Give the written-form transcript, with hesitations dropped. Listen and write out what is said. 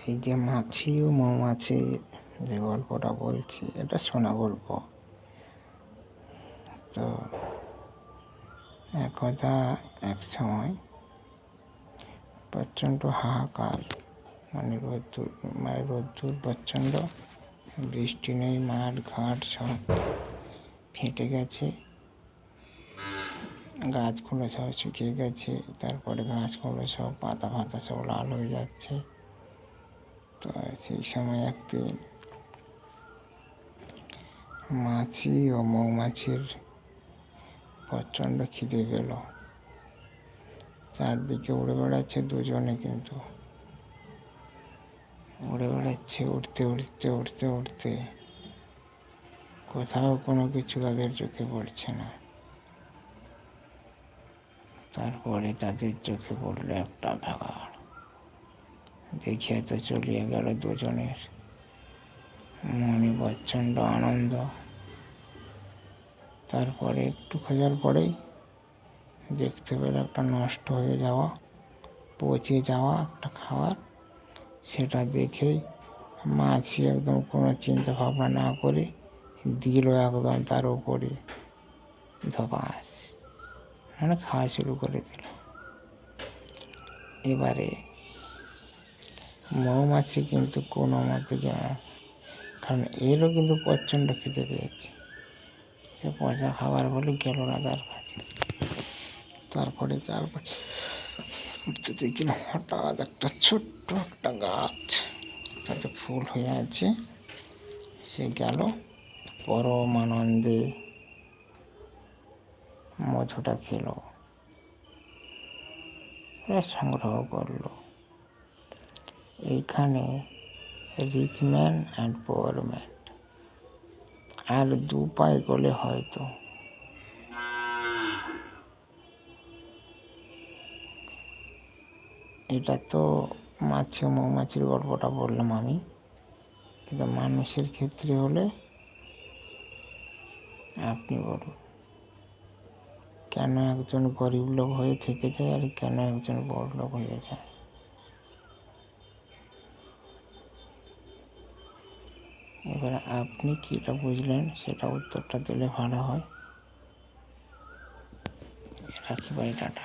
এই যে মাছি ও মৌমাছি যে গল্পটা বলছি, এটা শোনা গল্প। তো একদা এক সময় প্রচণ্ড হাহাকার, রোদ্দুর প্রচণ্ড, বৃষ্টি নেই, মাঠ ঘাট সব ফেটে গেছে, গাছগুলো সব শুকিয়ে গেছে। তারপরে গাছগুলো সব পাতা ফাতা সব লাল হয়ে যাচ্ছে। তো সেই সময় একদিন মাছি ও মৌমাছির প্রচণ্ড খিদে পেল। চারদিকে উড়ে বেড়াচ্ছে দুজনে, কিন্তু উড়ে বেড়াচ্ছে, উড়তে উড়তে উড়তে উড়তে কোথাও কোনো কিছু তাদের চোখে পড়ছে না। তারপরে তাদের চোখে পড়লো একটা ভাগাড়। দেখিয়া তো চলিয়া গেল দুজনের মনে প্রচণ্ড আনন্দ। তারপরে একটু খোঁজার পরেই দেখতে পেল একটা নষ্ট হয়ে যাওয়া, পচে যাওয়া একটা খাবার। সেটা দেখেই মাছি একদম কোনো চিন্তা ভাবনা না করে দিল একদম তার উপরে ধপাস, মানে খাওয়া শুরু করে দিল। এবারে মৌমাছি কিন্তু কোনো মতে, কারণ এরও কিন্তু প্রচণ্ড খেতে পেয়েছে, সে পচা খাবার বলে গেল না তার কাছে। তারপরে উঠতে দেখল হঠাৎ একটা ছোট্ট একটা গাছ, তাতে ফুল হয়ে আছে। সে গেল, পরম আনন্দে মধুটা খেল, সংগ্রহ করলো। এইখানে rich man and poor man, আর দু পায়ে গলে হয়তো এটা তো মাছি ও মৌমাছির গল্পটা বললাম আমি, কিন্তু মানুষের ক্ষেত্রে হলে আপনি বলুন, কেন একজন গরিব লোক হয়ে থেকে যায় আর কেন একজন বড় লোক হয়ে যায়? এবারে আপনি কীটা বুঝলেন সেটা উত্তরটা দিলে ভালো হয়। রাখি ভাই, টাটা।